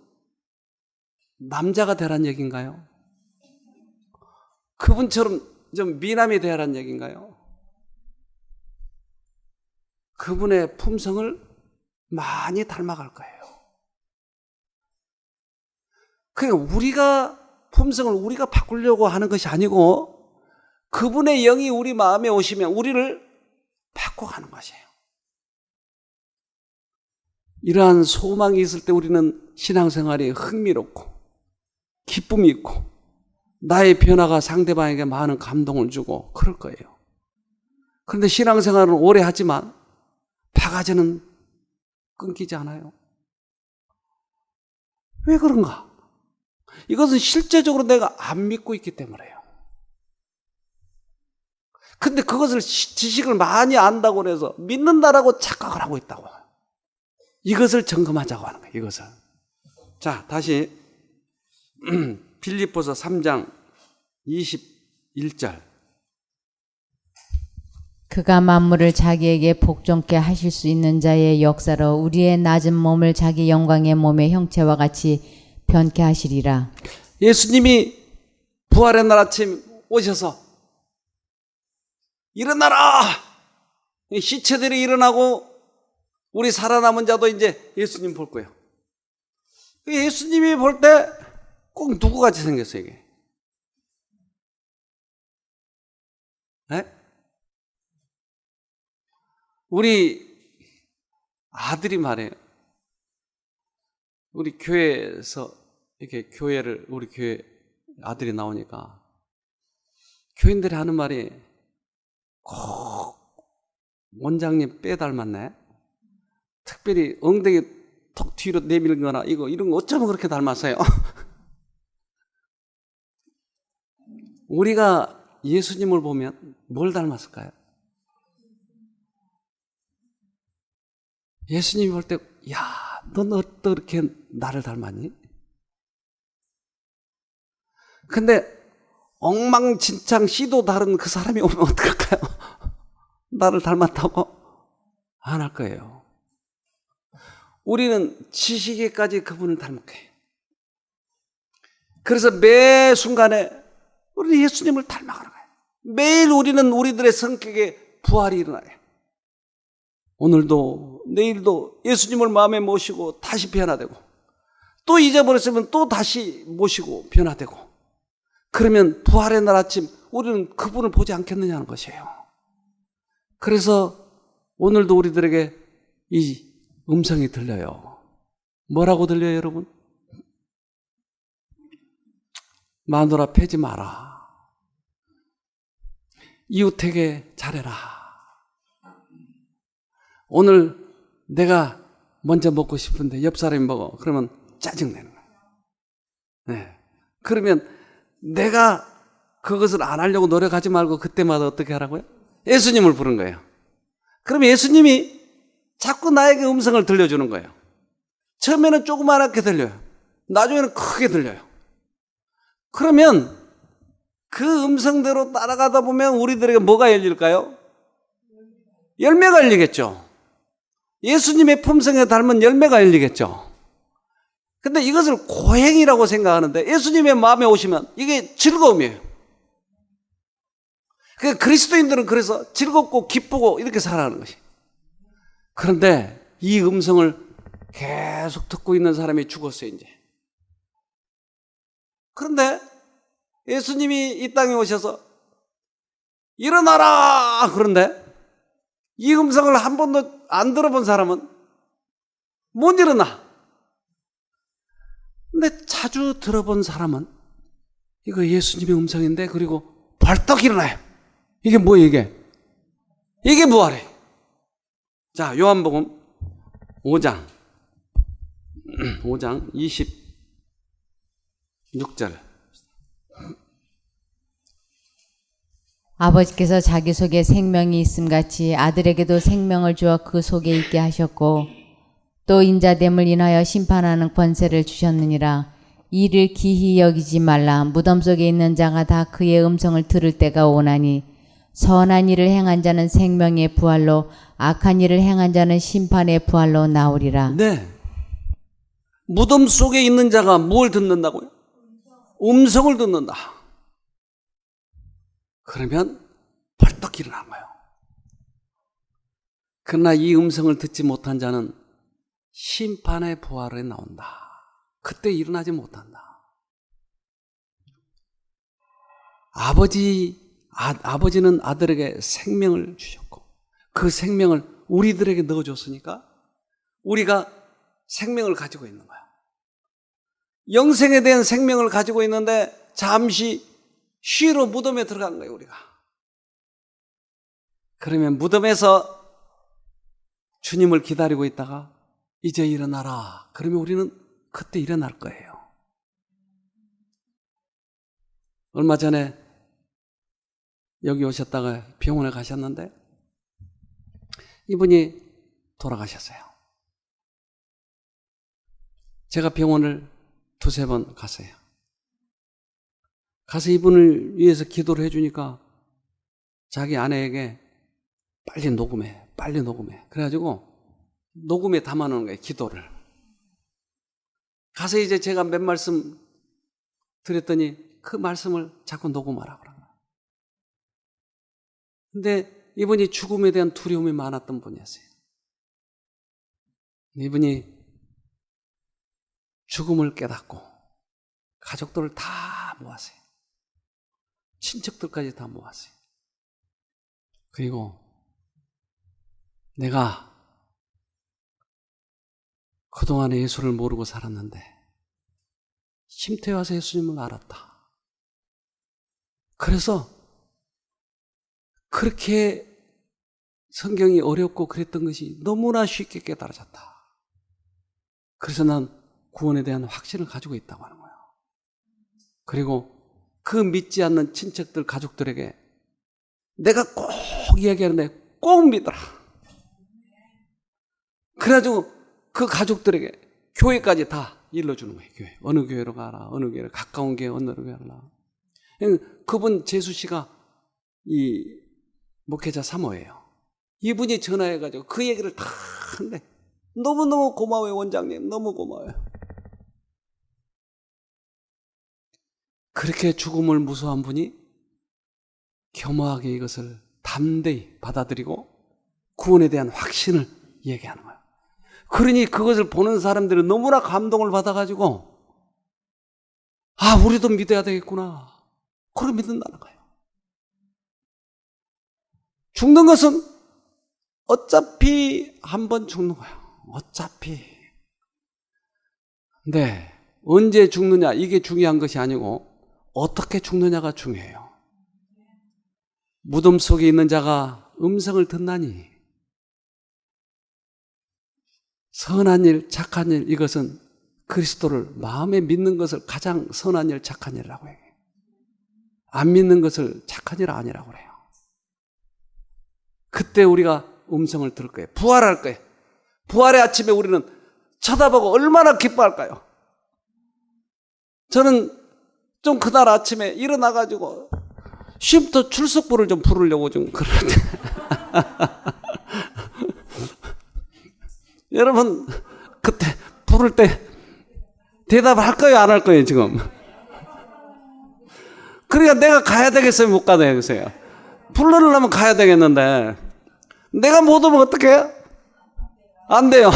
[SPEAKER 1] 남자가 되란 얘기인가요? 그분처럼 좀 미남이 되란 얘기인가요? 그분의 품성을 많이 닮아갈 거예요. 그러니까 우리가 품성을 우리가 바꾸려고 하는 것이 아니고 그분의 영이 우리 마음에 오시면 우리를 바꿔가는 것이에요. 이러한 소망이 있을 때 우리는 신앙생활이 흥미롭고 기쁨이 있고 나의 변화가 상대방에게 많은 감동을 주고 그럴 거예요. 그런데 신앙생활은 오래 하지만 바가지는 끊기지 않아요. 왜 그런가? 이것은 실제적으로 내가 안 믿고 있기 때문에요. 근데 그것을 지식을 많이 안다고 해서 믿는다라고 착각을 하고 있다고. 이것을 점검하자고 하는 거예요. 이것을. 자, 다시 빌립보서 3장 21절.
[SPEAKER 2] 그가 만물을 자기에게 복종케 하실 수 있는 자의 역사로 우리의 낮은 몸을 자기 영광의 몸의 형체와 같이 변케 하시리라.
[SPEAKER 1] 예수님이 부활의 날 아침 오셔서 일어나라! 시체들이 일어나고 우리 살아남은 자도 이제 예수님 볼 거예요. 예수님이 볼 때 꼭 누구같이 생겼어요, 이게? 네? 우리 아들이 말해요. 우리 교회에서 이렇게 우리 교회 아들이 나오니까 교인들이 하는 말이 꼭 원장님 빼 닮았네. 특별히 엉덩이 턱 뒤로 내밀는 거나 이런 거 어쩌면 그렇게 닮았어요. 우리가 예수님을 보면 뭘 닮았을까요? 예수님이 볼 때, 야, 넌 어떻게 나를 닮았니? 근데 엉망진창 씨도 다른 그 사람이 오면 어떡할까요? 나를 닮았다고? 안 할 거예요. 우리는 지식에까지 그분을 닮을 거예요. 그래서 매 순간에 우리는 예수님을 닮아가는 거예요. 매일 우리는 우리들의 성격에 부활이 일어나요. 오늘도 내일도 예수님을 마음에 모시고 다시 변화되고, 또 잊어버렸으면 또 다시 모시고 변화되고, 그러면 부활의 날 아침 우리는 그분을 보지 않겠느냐는 것이에요. 그래서 오늘도 우리들에게 이 음성이 들려요. 뭐라고 들려요, 여러분? 마누라 패지 마라. 이웃에게 잘해라. 오늘 내가 먼저 먹고 싶은데 옆 사람이 먹어. 그러면 짜증내는 거예요. 네. 그러면 내가 그것을 안 하려고 노력하지 말고 그때마다 어떻게 하라고요? 예수님을 부른 거예요. 그럼 예수님이 자꾸 나에게 음성을 들려주는 거예요. 처음에는 조그맣게 들려요. 나중에는 크게 들려요. 그러면 그 음성대로 따라가다 보면 우리들에게 뭐가 열릴까요? 열매가 열리겠죠. 예수님의 품성에 닮은 열매가 열리겠죠. 근데 이것을 고행이라고 생각하는데 예수님의 마음에 오시면 이게 즐거움이에요. 그러니까 그리스도인들은 그래서 즐겁고 기쁘고 이렇게 살아가는 것이. 그런데 이 음성을 계속 듣고 있는 사람이 죽었어요, 이제. 그런데 예수님이 이 땅에 오셔서 일어나라! 그런데 이 음성을 한 번도 안 들어본 사람은 못 일어나. 근데 자주 들어본 사람은 이거 예수님의 음성인데 그리고 벌떡 일어나요. 이게 뭐예요, 이게? 이게 부활이에요. 자, 요한복음 5장 26절.
[SPEAKER 2] 아버지께서 자기 속에 생명이 있음같이 아들에게도 생명을 주어 그 속에 있게 하셨고 또 인자됨을 인하여 심판하는 권세를 주셨느니라. 이를 기히 여기지 말라. 무덤 속에 있는 자가 다 그의 음성을 들을 때가 오나니 선한 일을 행한 자는 생명의 부활로 악한 일을 행한 자는 심판의 부활로 나오리라.
[SPEAKER 1] 네. 무덤 속에 있는 자가 뭘 듣는다고요? 음성을 듣는다. 그러면 벌떡 일어난 거예요. 그러나 이 음성을 듣지 못한 자는 심판의 부활에 나온다. 그때 일어나지 못한다. 아버지는 아들에게 생명을 주셨고 그 생명을 우리들에게 넣어줬으니까 우리가 생명을 가지고 있는 거야. 영생에 대한 생명을 가지고 있는데 잠시 쉬러 무덤에 들어간 거예요, 우리가. 그러면 무덤에서 주님을 기다리고 있다가 이제 일어나라. 그러면 우리는 그때 일어날 거예요. 얼마 전에 여기 오셨다가 병원에 가셨는데 이분이 돌아가셨어요. 제가 병원을 두세 번 갔어요. 가서 이분을 위해서 기도를 해주니까 자기 아내에게 빨리 녹음해, 빨리 녹음해. 그래가지고 녹음에 담아놓은 거예요, 기도를. 가서 이제 제가 몇 말씀 드렸더니 그 말씀을 자꾸 녹음하라고 그런 거예요. 근데 이분이 죽음에 대한 두려움이 많았던 분이었어요. 이분이 죽음을 깨닫고 가족들을 다 모았어요. 친척들까지 다 모았어요. 그리고 내가 그동안에 예수를 모르고 살았는데 쉼터에 와서 예수님을 알았다. 그래서 그렇게 성경이 어렵고 그랬던 것이 너무나 쉽게 깨달아졌다. 그래서 난 구원에 대한 확신을 가지고 있다고 하는 거예요. 그리고 그 믿지 않는 친척들, 가족들에게 내가 꼭 이야기하는데 꼭 믿어라. 그래가지고 그 가족들에게 교회까지 다 일러주는 거예요. 교회. 어느 교회로 가라. 어느 교회로 가까운 교회 어느 교회로 가라. 그분 재수 씨가 이 목회자 3호예요. 이분이 전화해가지고 그 얘기를 다 하는데 너무너무 고마워요, 원장님. 너무 고마워요. 그렇게 죽음을 무서워한 분이 겸허하게 이것을 담대히 받아들이고 구원에 대한 확신을 얘기하는 거예요. 그러니 그것을 보는 사람들은 너무나 감동을 받아가지고 아, 우리도 믿어야 되겠구나. 그걸 믿는다는 거예요. 죽는 것은 어차피 한 번 죽는 거예요. 어차피. 근데 언제 죽느냐 이게 중요한 것이 아니고 어떻게 죽느냐가 중요해요. 무덤 속에 있는 자가 음성을 듣나니 선한 일, 착한 일, 이것은 그리스도를 마음에 믿는 것을 가장 선한 일, 착한 일이라고 해요. 안 믿는 것을 착한 일 아니라고 그래요. 그때 우리가 음성을 들을 거예요. 부활할 거예요. 부활의 아침에 우리는 쳐다보고 얼마나 기뻐할까요? 저는 좀 그날 아침에 일어나가지고 쉼터 출석부를 좀 부르려고 좀 그러는데 여러분 그때 부를 때 대답할 거예요? 안 할 거예요 지금? 그러니까 내가 가야 되겠어요? 못 가야 되겠어요? 불러내려면 가야 되겠는데 내가 못 오면 어떡해? 안 돼요.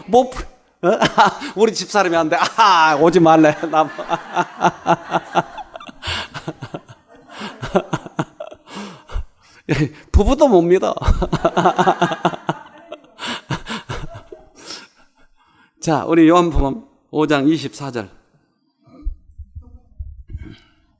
[SPEAKER 1] 못 우리 집사람이 안 돼. 아, 오지 말래. 나 부부도 못 믿어. 자, 우리 요한복음 5장 24절.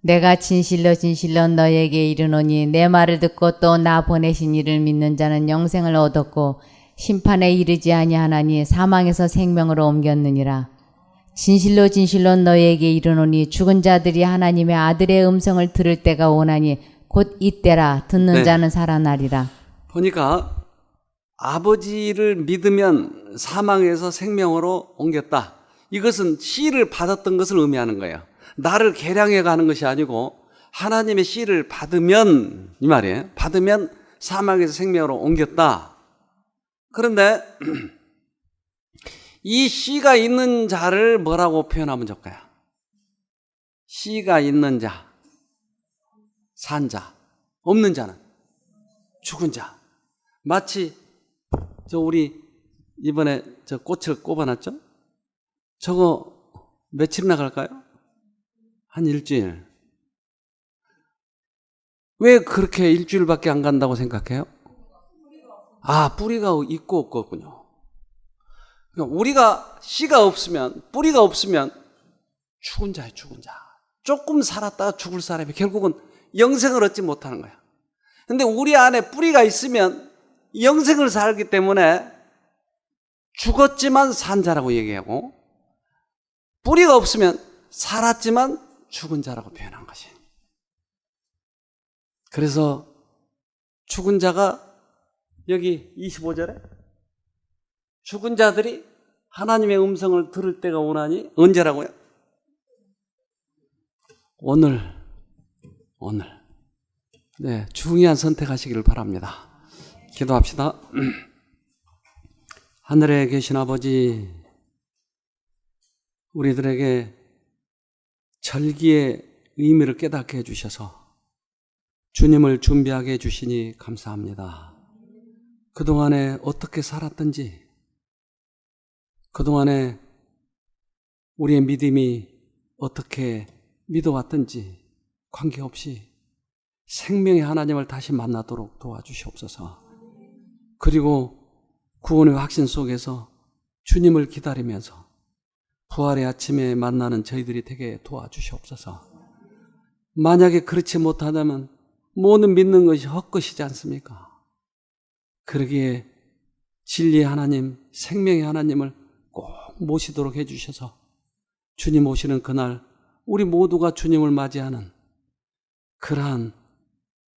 [SPEAKER 2] 내가 진실로 진실로 너에게 이르노니 내 말을 듣고 또 나 보내신 이를 믿는 자는 영생을 얻었고 심판에 이르지 아니하나니 사망에서 생명으로 옮겼느니라. 진실로 진실로 너에게 이르노니 죽은 자들이 하나님의 아들의 음성을 들을 때가 오나니 곧 이때라. 듣는
[SPEAKER 1] 네.
[SPEAKER 2] 자는 살아나리라.
[SPEAKER 1] 보니까 아버지를 믿으면 사망에서 생명으로 옮겼다. 이것은 씨를 받았던 것을 의미하는 거예요. 나를 계량해 가는 것이 아니고 하나님의 씨를 받으면 이 말이에요. 받으면 사망에서 생명으로 옮겼다. 그런데 이 씨가 있는 자를 뭐라고 표현하면 좋을까요? 씨가 있는 자, 산 자, 없는 자는 죽은 자. 마치 저 우리 이번에 저 꽃을 꼽아놨죠? 저거 며칠 나갈까요? 한 일주일. 왜 그렇게 일주일밖에 안 간다고 생각해요? 아, 뿌리가 있고 없거든요. 그러니까 우리가 씨가 없으면, 뿌리가 없으면 죽은 자예요, 죽은 자. 조금 살았다가 죽을 사람이 결국은 영생을 얻지 못하는 거예요. 근데 우리 안에 뿌리가 있으면 영생을 살기 때문에 죽었지만 산 자라고 얘기하고, 뿌리가 없으면 살았지만 죽은 자라고 표현한 것이. 그래서 죽은 자가 여기 25절에 죽은 자들이 하나님의 음성을 들을 때가 오나니 언제라고요? 오늘. 네, 중요한 선택하시기를 바랍니다. 기도합시다. 하늘에 계신 아버지, 우리들에게 절기의 의미를 깨닫게 해주셔서 주님을 준비하게 해주시니 감사합니다. 그동안에 어떻게 살았든지, 그동안에 우리의 믿음이 어떻게 믿어왔든지 관계없이 생명의 하나님을 다시 만나도록 도와주시옵소서. 그리고 구원의 확신 속에서 주님을 기다리면서 부활의 아침에 만나는 저희들이 되게 도와주시옵소서. 만약에 그렇지 못하다면 모든 믿는 것이 헛것이지 않습니까? 그러기에 진리의 하나님, 생명의 하나님을 꼭 모시도록 해주셔서 주님 오시는 그날 우리 모두가 주님을 맞이하는 그러한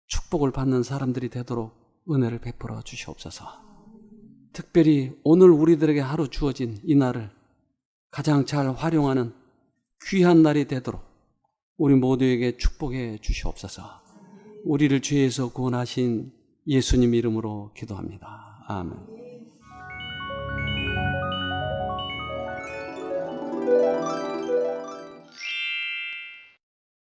[SPEAKER 1] 축복을 받는 사람들이 되도록 은혜를 베풀어 주시옵소서. 특별히 오늘 우리들에게 하루 주어진 이 날을 가장 잘 활용하는 귀한 날이 되도록 우리 모두에게 축복해 주시옵소서. 우리를 죄에서 구원하신 예수님 이름으로 기도합니다. 아멘.